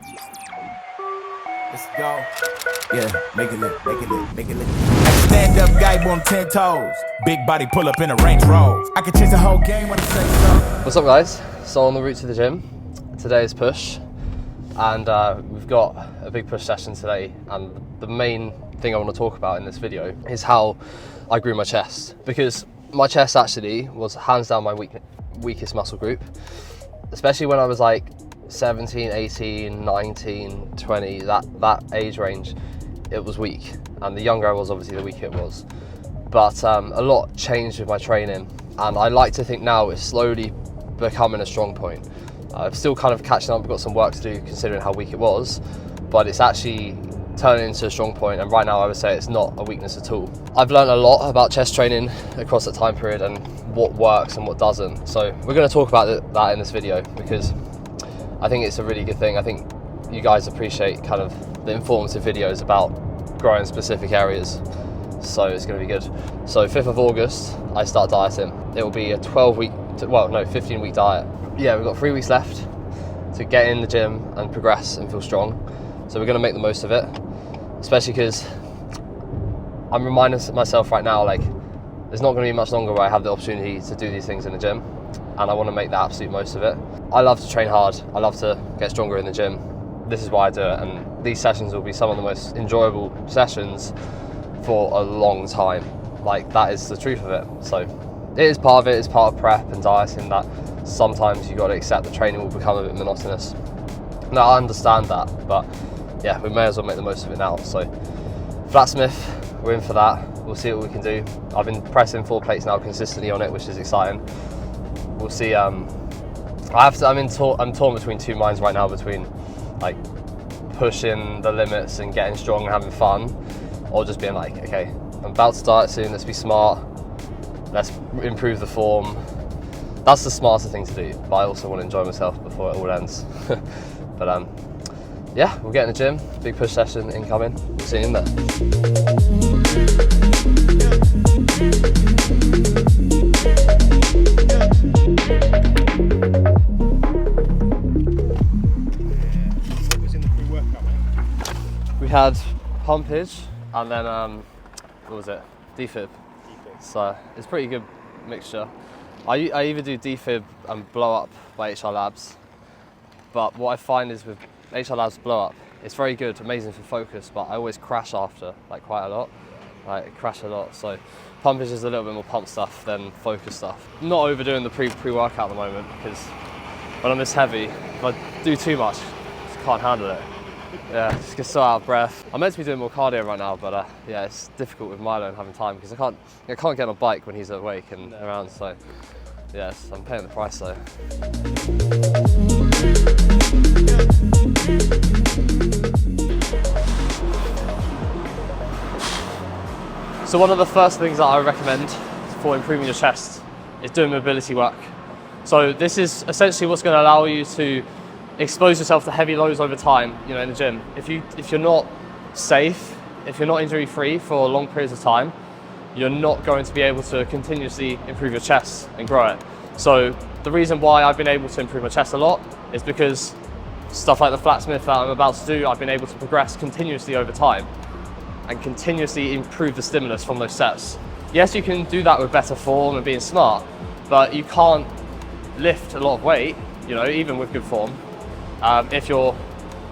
Let's go. Yeah, make it lit. Stand up guy on 10 toes. Big body pull up in a Range Rover. I can change the whole game when I say so. What's up, guys? So on the route to the gym. Today's push, and we've got a big push session today. And the main thing I want to talk about in this video is how I grew my chest, because my chest actually was hands down my weakest muscle group, especially when I was like 17, 18, 19, 20, that age range. It was weak, and the younger I was, obviously the weaker it was. But a lot changed with my training, and I like to think now it's slowly becoming a strong point. I'm still kind of catching up. I've got some work to do considering how weak it was, but it's actually turning into a strong point, and right now I would say it's not a weakness at all. I've learned a lot about chest training across that time period and what works and what doesn't. So we're going to talk about that in this video, because I think it's a really good thing. I think you guys appreciate kind of the informative videos about growing specific areas, so it's going to be good. So 5th of August I start dieting. It will be a 15-week diet. Yeah, we've got 3 weeks left to get in the gym and progress and feel strong, so we're going to make the most of it, especially because I'm reminding myself right now, like, there's not going to be much longer where I have the opportunity to do these things in the gym, and I want to make the absolute most of it. I love to train hard. I love to get stronger in the gym. This is why I do it, and these sessions will be some of the most enjoyable sessions for a long time. Like, that is the truth of it. So it is part of it. It's part of prep and dieting, that sometimes you got to accept that training will become a bit monotonous. Now, I understand that, but yeah, we may as well make the most of it now. So Flatsmith, we're in for that. We'll see what we can do. I've been pressing 4 plates now consistently on it, which is exciting. We'll see. I'm torn between two minds right now, between like pushing the limits and getting strong and having fun, or just being like, okay, I'm about to start soon, let's be smart, let's improve the form. That's the smarter thing to do, but I also want to enjoy myself before it all ends. But yeah, we'll get in the gym. Big push session incoming. We'll see you in there. We had pumpage and then what was it? Defib. So it's a pretty good mixture. I either do defib and blow up by HR Labs, but what I find is with HR Labs blow up, it's very good, amazing for focus, but I always crash after, like quite a lot. Like crash a lot. So pumpage is a little bit more pump stuff than focus stuff. I'm not overdoing the pre-workout at the moment, because when I'm this heavy, if I do too much, I just can't handle it. Yeah, just get so out of breath. I'm meant to be doing more cardio right now, but yeah, it's difficult with Milo and having time, because I can't get on a bike when he's awake and around. So yes, I'm paying the price though. So one of the first things that I recommend for improving your chest is doing mobility work. So this is essentially what's going to allow you to expose yourself to heavy loads over time, you know, in the gym. If you're not safe, if you're not injury free for long periods of time, you're not going to be able to continuously improve your chest and grow it. So the reason why I've been able to improve my chest a lot is because stuff like the Flatsmith that I'm about to do, I've been able to progress continuously over time and continuously improve the stimulus from those sets. Yes, you can do that with better form and being smart, but you can't lift a lot of weight, you know, even with good form, if you're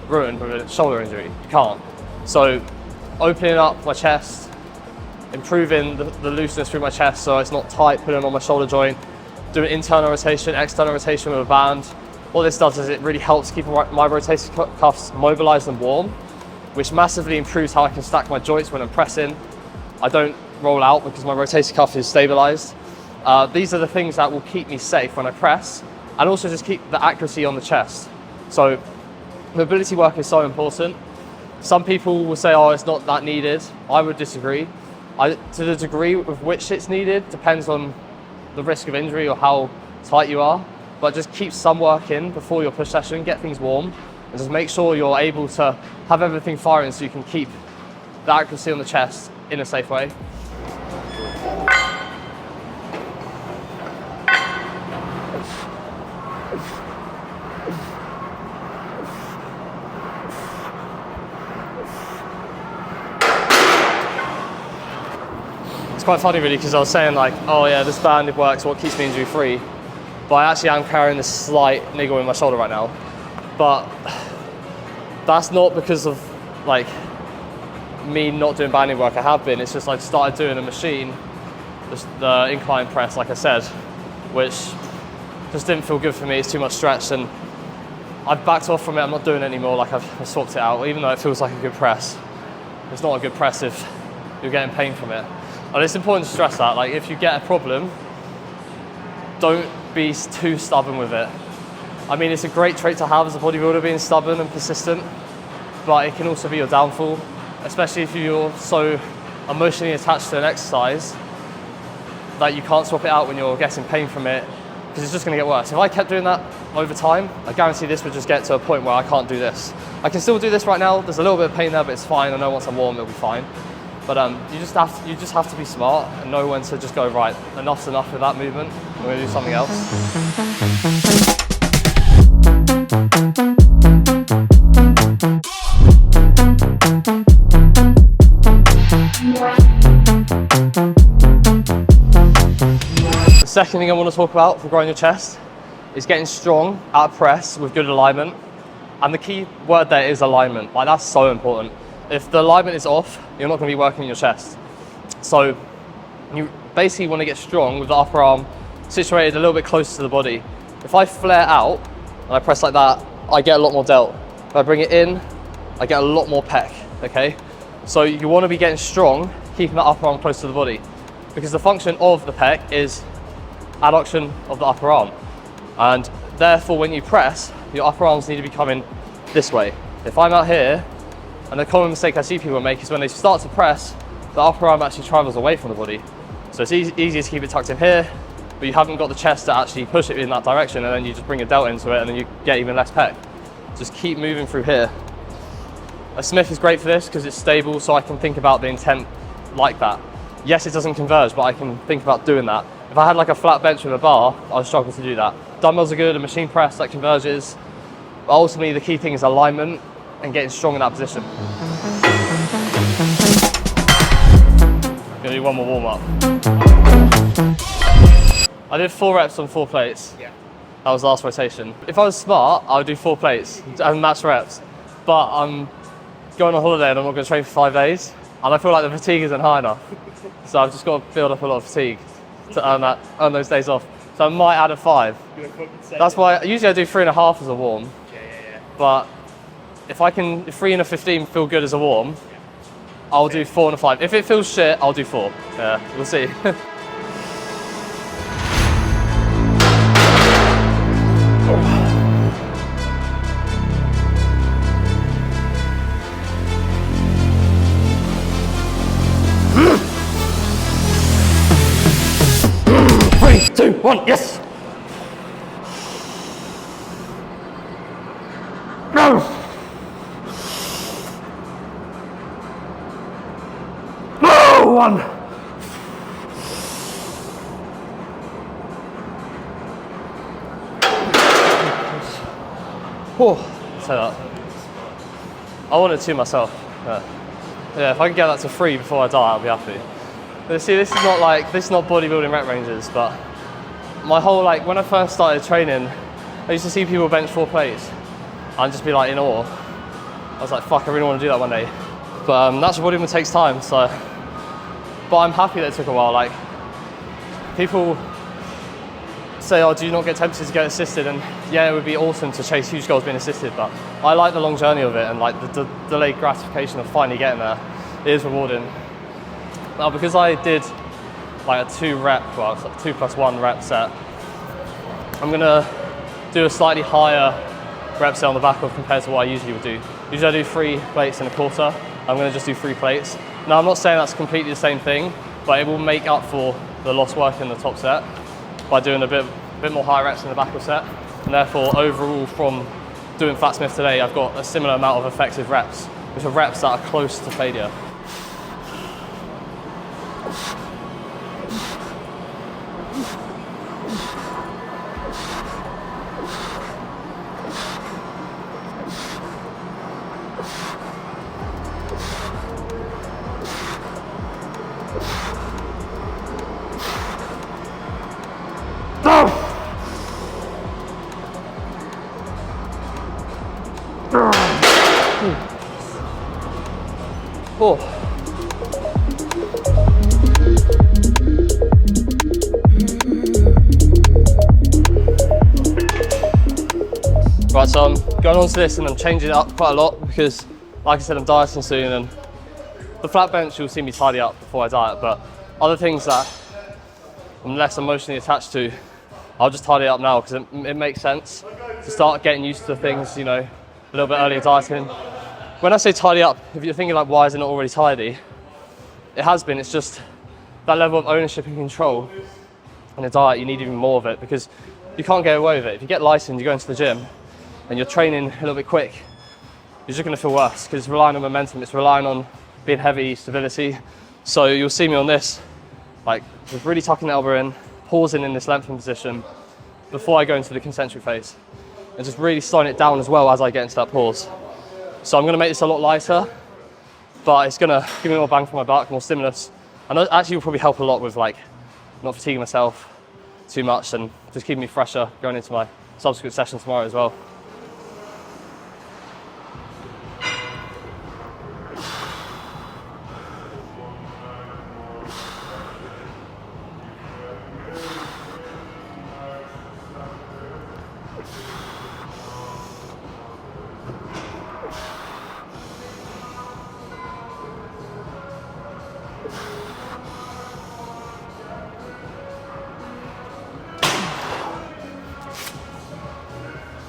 ruined with a shoulder injury. You can't. So opening up my chest, improving the looseness through my chest so it's not tight, putting it on my shoulder joint, doing internal rotation, external rotation with a band. What this does is it really helps keep my rotator cuffs mobilized and warm, which massively improves how I can stack my joints when I'm pressing. I don't roll out because my rotator cuff is stabilized. These are the things that will keep me safe when I press, and also just keep the accuracy on the chest. So mobility work is so important. Some people will say, oh, it's not that needed. I would disagree. To the degree with which it's needed depends on the risk of injury or how tight you are, but just keep some work in before your push session, get things warm, and just make sure you're able to have everything firing so you can keep the accuracy on the chest in a safe way. it's quite funny really, because I was saying like, oh yeah, this banded works, what keeps me injury free, but I actually am carrying this slight niggle in my shoulder right now. But that's not because of like me not doing banding work. I have been. It's just I started doing a machine, the incline press, like I said, which just didn't feel good for me. It's too much stretch, and I've backed off from it. I'm not doing it anymore. Like I've swapped it out, even though it feels like a good press. It's not a good press if you're getting pain from it. And it's important to stress that. Like if you get a problem, don't be too stubborn with it. I mean, it's a great trait to have as a bodybuilder, being stubborn and persistent, but it can also be your downfall, especially if you're so emotionally attached to an exercise that you can't swap it out when you're getting pain from it, because it's just going to get worse. If I kept doing that over time, I guarantee this would just get to a point where I can't do this. I can still do this right now. There's a little bit of pain there, but it's fine. I know once I'm warm, it'll be fine. But you just have to be smart and know when to just go, right, enough's enough with that movement. I'm going to do something else. The second thing I want to talk about for growing your chest is getting strong at a press with good alignment. And the key word there is alignment. Like, that's so important. If the alignment is off, you're not going to be working in your chest. So you basically want to get strong with the upper arm situated a little bit closer to the body. If I flare out and I press like that, I get a lot more delt. If I bring it in, I get a lot more pec, okay? So you want to be getting strong, keeping the upper arm close to the body, because the function of the pec is adduction of the upper arm. And therefore, when you press, your upper arms need to be coming this way. If I'm out here, and the common mistake I see people make is when they start to press, the upper arm actually travels away from the body. So it's easier to keep it tucked in here, but you haven't got the chest to actually push it in that direction, and then you just bring a delt into it, and then you get even less pec. Just keep moving through here. A Smith is great for this because it's stable, so I can think about the intent like that. Yes, it doesn't converge, but I can think about doing that. If I had like a flat bench with a bar, I would struggle to do that. Dumbbells are good, a machine press that converges. But ultimately, the key thing is alignment and getting strong in that position. Gonna do one more warm up. I did 4 reps on 4 plates. Yeah. That was the last rotation. If I was smart, I would do 4 plates and match reps. But I'm going on holiday and I'm not going to train for 5 days. And I feel like the fatigue isn't high enough. So I've just got to build up a lot of fatigue to earn those days off. So I might add a 5. That's why usually I do 3.5 as a warm. Yeah. But if 3 and a 15 feel good as a warm, I'll do 4 and a 5. If it feels shit, I'll do 4. Yeah, we'll see. Three, 2, 1, yes! No! No! 1! Oh, say that. I wanted 2 myself. Yeah, if I can get that to 3 before I die, I'll be happy. But see, this is not bodybuilding rep ranges, but my whole, like, when I first started training, I used to see people bench 4 plates and just be like in awe. I was like, fuck, I really want to do that one day. But natural bodybuilding takes time, so. But I'm happy that it took a while. Like, people say, oh, do you not get tempted to get assisted? And yeah, it would be awesome to chase huge goals being assisted, but I like the long journey of it and like the delayed gratification of finally getting there. It is rewarding. Now, because I did like a 2 plus 1 rep set, I'm gonna do a slightly higher rep set on the back of compared to what I usually would do. Usually I do 3 plates in a quarter. I'm gonna just do 3 plates. Now, I'm not saying that's completely the same thing, but it will make up for the lost work in the top set by doing a bit more higher reps in the back of set. And therefore, overall, from doing Fat Smith today, I've got a similar amount of effective reps, which are reps that are close to failure. Oh. Right, so I'm going on to this and I'm changing it up quite a lot because, like I said, I'm dieting soon, and the flat bench you'll see me tidy up before I diet, but other things that I'm less emotionally attached to, I'll just tidy up now because it makes sense to start getting used to things, you know, a little bit earlier dieting. When I say tidy up, if you're thinking like, why is it not already tidy? It has been. It's just that level of ownership and control in a diet, you need even more of it because you can't get away with it. If you get licensed, you go into the gym and you're training a little bit quick, you're just going to feel worse because it's relying on momentum, it's relying on being heavy, stability. So you'll see me on this, like with really tucking the elbow in, pausing in this lengthened position before I go into the concentric phase, and just really slowing it down as well as I get into that pause. So I'm going to make this a lot lighter, but it's going to give me more bang for my buck, more stimulus, and that actually will probably help a lot with like not fatiguing myself too much and just keeping me fresher going into my subsequent session tomorrow as well.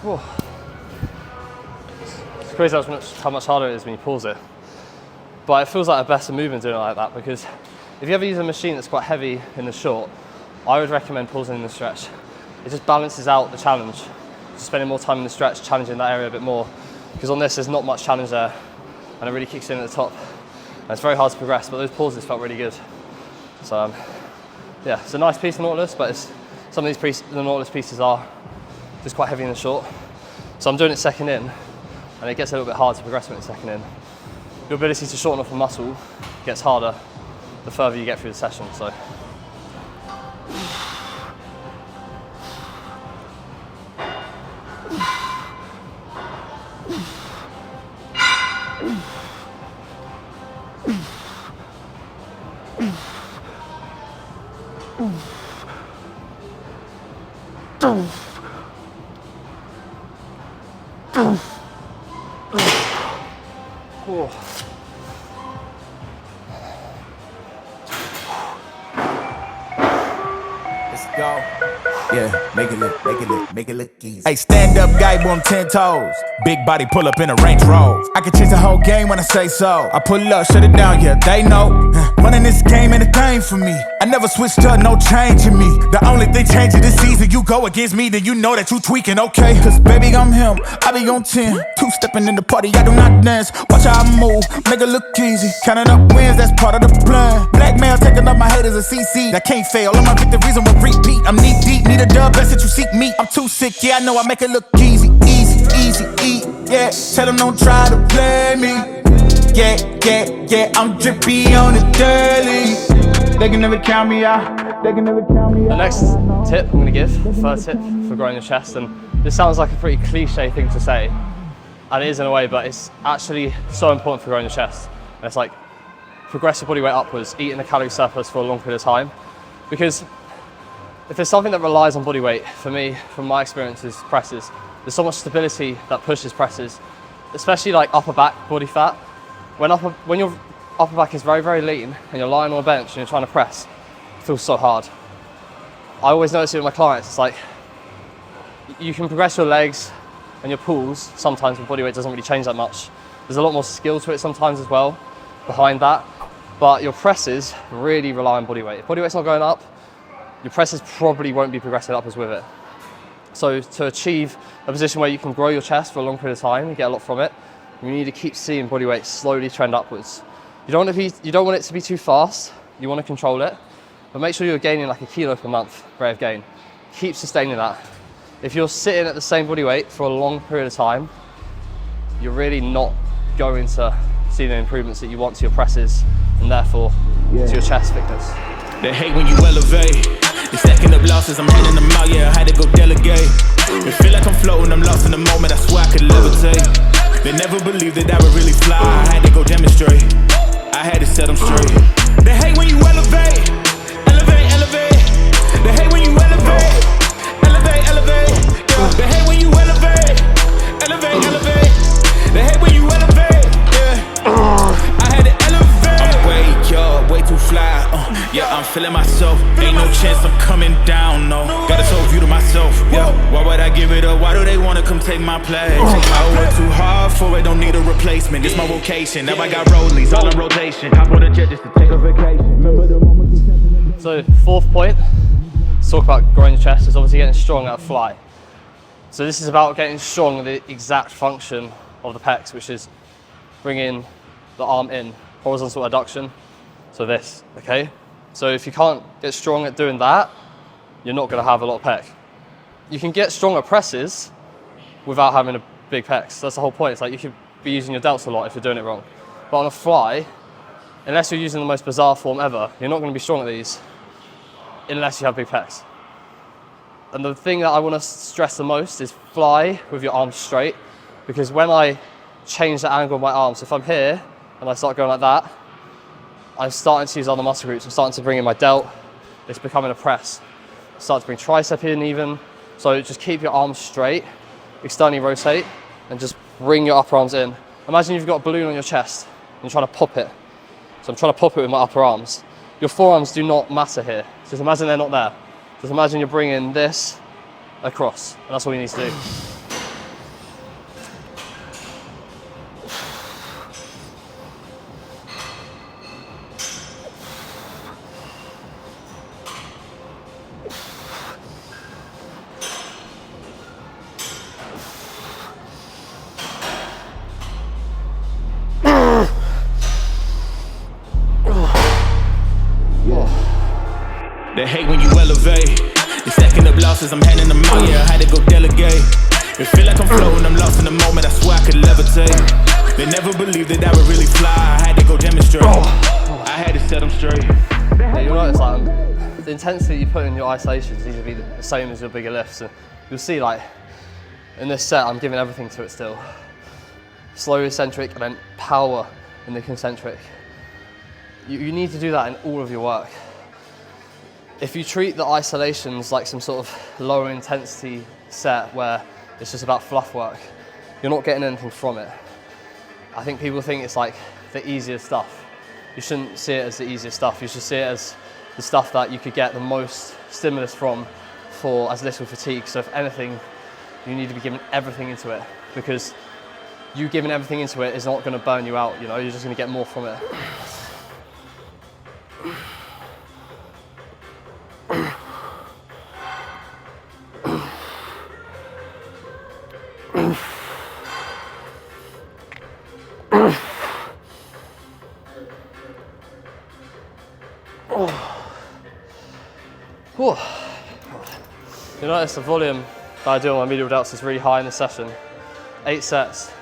Whoa. It's crazy how much harder it is when you pause it. But it feels like a better movement doing it like that, because if you ever use a machine that's quite heavy in the short, I would recommend pausing in the stretch. It just balances out the challenge. Just spending more time in the stretch, challenging that area a bit more. Because on this, there's not much challenge there, and it really kicks in at the top. And it's very hard to progress, but those pauses felt really good. So yeah, it's a nice piece of Nautilus, but some of these the Nautilus pieces are just quite heavy in the short. So I'm doing it second in, and it gets a little bit hard to progress when it's second in. Your ability to shorten off a muscle gets harder the further you get through the session. So. Cool. Let's go. Yeah, make it look easy. Hey, stand up guy, boom, 10 toes. Big body pull up in a Range Rover. I can change the whole game when I say so. I pull up, shut it down, yeah, they know. Running this game ain't a thing for me. I never switched up, no change in me. The only thing changing this season, you go against me, then you know that you tweaking, okay? Cause baby, I'm him, I be on 10. Two-stepping in the party, I do not dance. Watch how I move, make it look easy. Counting up wins, that's part of the plan. Blackmail, taking up my haters a CC. That can't fail, all my victories will repeat. I'm knee deep, need a dub, best that you seek me. I'm too sick, yeah, I know I make it look easy. Easy, yeah. Tell them don't try to play me. Yeah, I'm drippy on the daily. They can never count me out. The next tip I'm going to give, first tip for growing your chest, and this sounds like a pretty cliche thing to say, and it is in a way, but it's actually so important for growing your chest. And it's like progress your body weight upwards, eating a calorie surplus for a long period of time, because if there's something that relies on body weight, for me, from my experiences, presses, there's so much stability that pushes presses, especially like upper back body fat. When your upper back is very, very lean and you're lying on a bench and you're trying to press, it feels so hard. I always notice it with my clients, it's like, you can progress your legs and your pulls sometimes when body weight doesn't really change that much. There's a lot more skill to it sometimes as well behind that, but your presses really rely on body weight. If body weight's not going up, your presses probably won't be progressing upwards with it. So to achieve a position where you can grow your chest for a long period of time and get a lot from it, you need to keep seeing body weight slowly trend upwards. You don't want it to be too fast, you want to control it, but make sure you're gaining like a kilo per month rate of gain. Keep sustaining that. If you're sitting at the same body weight for a long period of time, you're really not going to see the improvements that you want to your presses and therefore to your chest thickness. They hate when you elevate. They stacking up losses, I'm handing them out, yeah, I had to go delegate. It feel like I'm floating, I'm lost in the moment, I swear I could levitate. They never believed that I would really fly. I had to go demonstrate. I had to set them straight. They hate when you elevate, elevate, elevate. They hate when you elevate, elevate, elevate. Yeah. They hate when you elevate, elevate, elevate. They hate when you elevate. Yeah. I had to elevate. I'm way up, way too fly. Yeah, I'm feeling myself. Ain't no chance I'm coming down. No, got a soul view to myself. Yeah, why would I give it up? Why do they wanna come take my place? I work too hard for it, don't need a replacement. It's my vocation. Now I got rollies all in rotation. Hop on a jet just to take a vacation. Remember the moment. So 4th point, let's talk about growing your chest, is obviously getting strong at a fly. So this is about getting strong at the exact function of the pecs, which is bringing the arm in, horizontal adduction. So this, okay? So if you can't get strong at doing that, you're not gonna have a lot of pec. You can get strong at presses without having a big pecs. That's the whole point. It's like you could be using your delts a lot if you're doing it wrong. But on a fly, unless you're using the most bizarre form ever, you're not gonna be strong at these unless you have big pecs. And the thing that I wanna stress the most is fly with your arms straight, because when I change the angle of my arms, if I'm here and I start going like that, I'm starting to use other muscle groups. I'm starting to bring in my delt. It's becoming a press. Start to bring tricep in even. So just keep your arms straight, externally rotate, and just bring your upper arms in. Imagine you've got a balloon on your chest and you're trying to pop it. So I'm trying to pop it with my upper arms. Your forearms do not matter here. Just imagine they're not there. Just imagine you're bringing this across, and that's all you need to do. They hate when you elevate. You're stacking up losses, I'm handing them out. Yeah, I had to go delegate. It feel like I'm floating, I'm lost in the moment. I swear I could levitate. They never believed that I would really fly. I had to go demonstrate. I had to set them straight. Yeah, you'll notice like the intensity you put in your isolations needs to be the same as your bigger lifts. And you'll see like in this set, I'm giving everything to it still. Slow eccentric and then power in the concentric. You need to do that in all of your work. If you treat the isolations like some sort of lower intensity set where it's just about fluff work, you're not getting anything from it. I think people think it's like the easiest stuff. You shouldn't see it as the easiest stuff. You should see it as the stuff that you could get the most stimulus from for as little fatigue. So if anything, you need to be giving everything into it, because you giving everything into it is not going to burn you out. You know, you're just going to get more from it. You notice the volume that I do on my medial delts is really high in this session. 8 sets.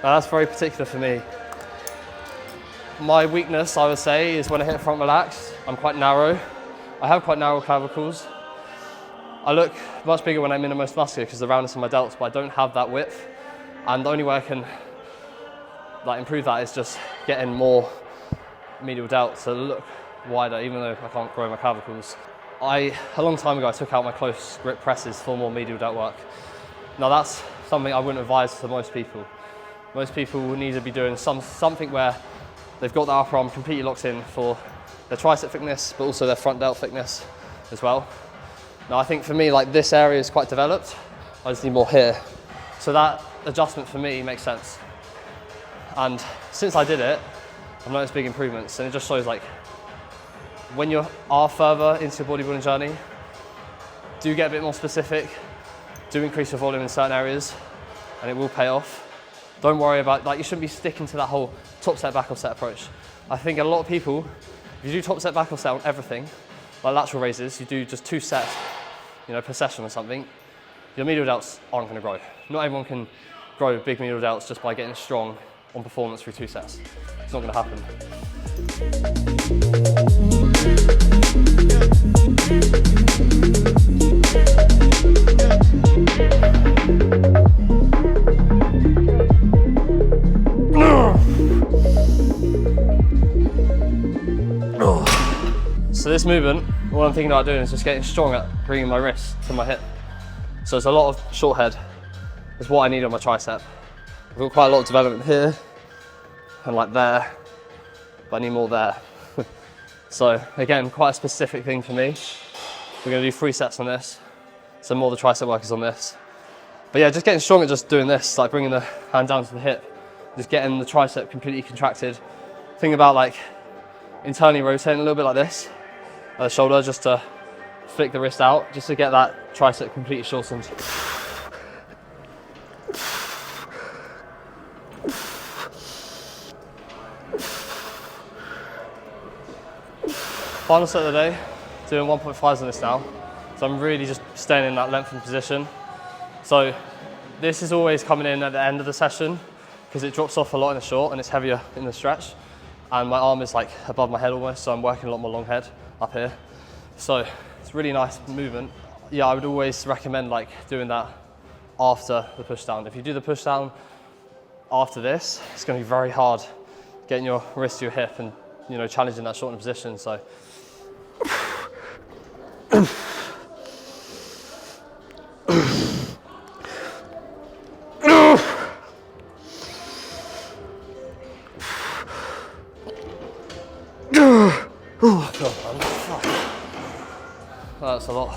Now that's very particular for me. My weakness, I would say, is when I hit front relaxed, I'm quite narrow. I have quite narrow clavicles. I look much bigger when I'm innermost muscular because of the roundness of my delts, but I don't have that width. And the only way I can improve that is just getting more medial delts to look wider, even though I can't grow my clavicles. A long time ago, I took out my close grip presses for more medial delt work. Now that's something I wouldn't advise to most people. Most people will need to be doing something where they've got their upper arm completely locked in for their tricep thickness, but also their front delt thickness as well. Now I think for me, like this area is quite developed. I just need more here. So that adjustment for me makes sense. And since I did it, I've noticed big improvements, and it just shows like when you are further into your bodybuilding journey, do get a bit more specific, do increase your volume in certain areas, and it will pay off. Don't worry about, you shouldn't be sticking to that whole top set, back off set approach. I think a lot of people, if you do top set, back off set on everything, like lateral raises, you do just 2 sets, per session or something, your medial delts aren't gonna grow. Not everyone can grow big medial delts just by getting strong on performance through 2 sets. It's not gonna happen. So this movement, what I'm thinking about doing is just getting strong at bringing my wrist to my hip. So it's a lot of short head. It's what I need on my tricep. I've got quite a lot of development here and like there, but I need more there. So again, quite a specific thing for me. We're gonna do 3 sets on this. So more of the tricep work is on this. But yeah, just getting strong at just doing this, like bringing the hand down to the hip, just getting the tricep completely contracted. Think about like internally rotating a little bit like this, the shoulder, just to flick the wrist out, just to get that tricep completely shortened. Final set of the day, doing 1.5s on this now. So I'm really just staying in that lengthened position. So this is always coming in at the end of the session because it drops off a lot in the short and it's heavier in the stretch. And my arm is like above my head almost, so I'm working a lot more long head up here. So it's a really nice movement. Yeah, I would always recommend like doing that after the push down. If you do the push down after this, it's gonna be very hard getting your wrist to your hip and, you know, challenging that shortened position. So oh God, man. Fuck. That's a lot.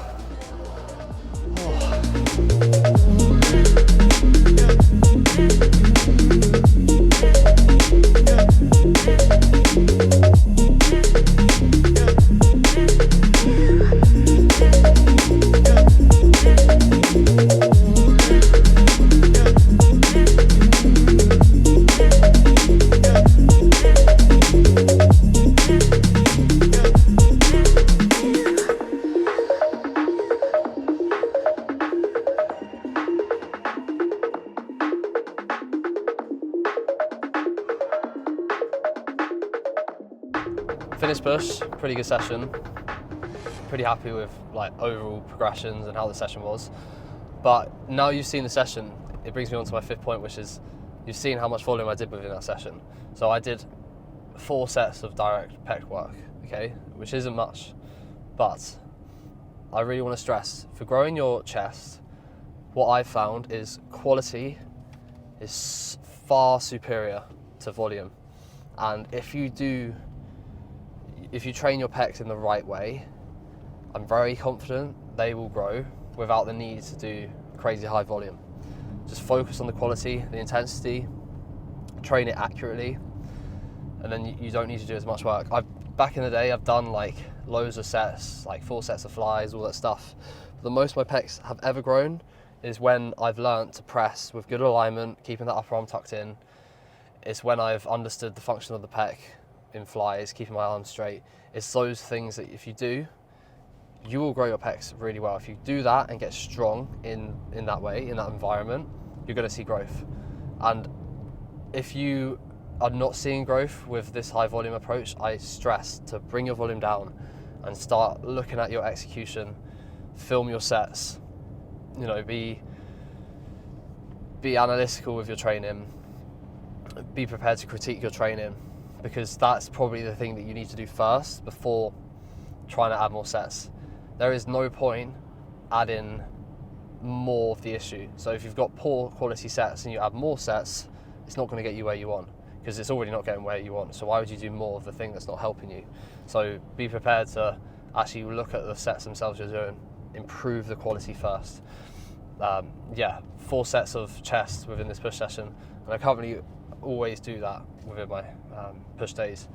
Finished push, pretty good session. Pretty happy with like overall progressions and how the session was. But now you've seen the session, it brings me on to my 5th point, which is you've seen how much volume I did within that session. So I did 4 sets of direct pec work, okay, which isn't much, but I really want to stress, for growing your chest, what I've found is quality is far superior to volume. And if you train your pecs in the right way, I'm very confident they will grow without the need to do crazy high volume. Just focus on the quality, the intensity, train it accurately, and then you don't need to do as much work. Back in the day, I've done like loads of sets, like 4 sets of flies, all that stuff. But the most my pecs have ever grown is when I've learnt to press with good alignment, keeping that upper arm tucked in. It's when I've understood the function of the pec in flies, keeping my arms straight. It's those things that if you do, you will grow your pecs really well. If you do that and get strong in that way, in that environment, you're gonna see growth. And if you are not seeing growth with this high volume approach, I stress to bring your volume down and start looking at your execution, film your sets, you know, be analytical with your training, be prepared to critique your training, because that's probably the thing that you need to do first before trying to add more sets. There is no point adding more of the issue. So if you've got poor quality sets and you add more sets, it's not going to get you where you want, because it's already not getting where you want. So why would you do more of the thing that's not helping you? So be prepared to actually look at the sets themselves you're doing, improve the quality first. Yeah, 4 sets of chest within this push session, and I currently always do that within my push days.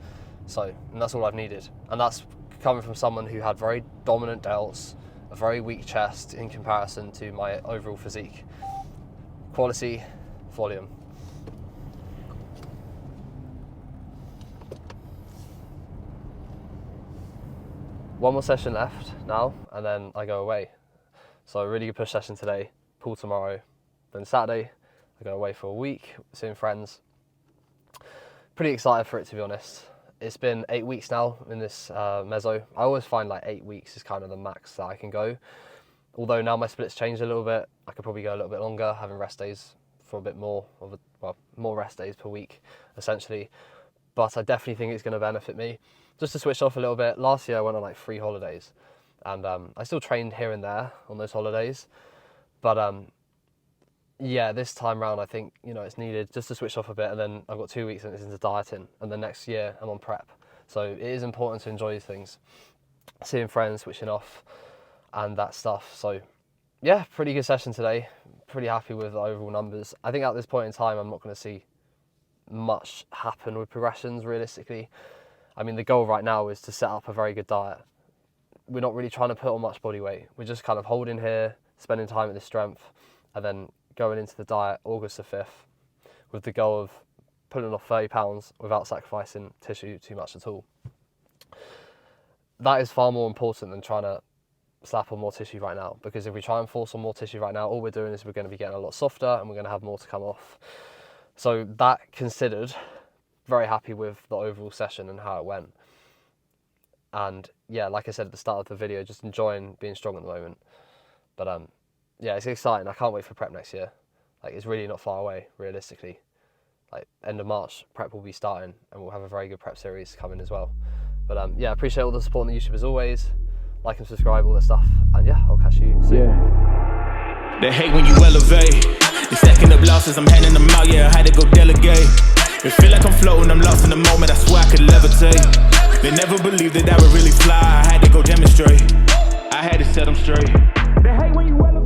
So, and that's all I've needed. And that's coming from someone who had very dominant delts, a very weak chest in comparison to my overall physique. Quality, volume. One more session left now, and then I go away. So a really good push session today, pool tomorrow. Then Saturday, I go away for a week, seeing friends. Pretty excited for it, to be honest. It's been 8 weeks now in this meso. I always find like 8 weeks is kind of the max that I can go. Although now my split's changed a little bit, I could probably go a little bit longer, having rest days for a bit more, more rest days per week, essentially. but I definitely think it's going to benefit me just to switch off a little bit. Last year I went on like 3 holidays, and I still trained here and there on those holidays, but yeah, this time round I think, you know, it's needed just to switch off a bit. And then I've got 2 weeks into dieting, and the next year I'm on prep, so it is important to enjoy these things, seeing friends, switching off and that stuff. So yeah, pretty good session today. Pretty happy with the overall numbers. I think at this point in time I'm not going to see much happen with progressions realistically. I mean, the goal right now is to set up a very good diet. We're not really trying to put on much body weight. We're just kind of holding here, spending time at the strength, and then going into the diet August the 5th with the goal of putting off 30 pounds without sacrificing tissue too much at all. That is far more important than trying to slap on more tissue right now, because if we try and force on more tissue right now, all we're doing is we're going to be getting a lot softer and we're going to have more to come off. So that considered, very happy with the overall session and how it went. And yeah, like I said at the start of the video, just enjoying being strong at the moment. But yeah, it's exciting. I can't wait for prep next year. Like, it's really not far away, realistically. Like, end of March, prep will be starting, and we'll have a very good prep series coming as well. But yeah, appreciate all the support on the YouTube as always. Like and subscribe, all that stuff. And yeah, I'll catch you soon. Yeah. They hate when you elevate. They stacking up losses, I'm handing them out, yeah, I had to go delegate. It feel like I'm floating, I'm lost in the moment, I swear I could levitate. They never believed that I would really fly, I had to go demonstrate. I had to set them straight. They hate when you elevate.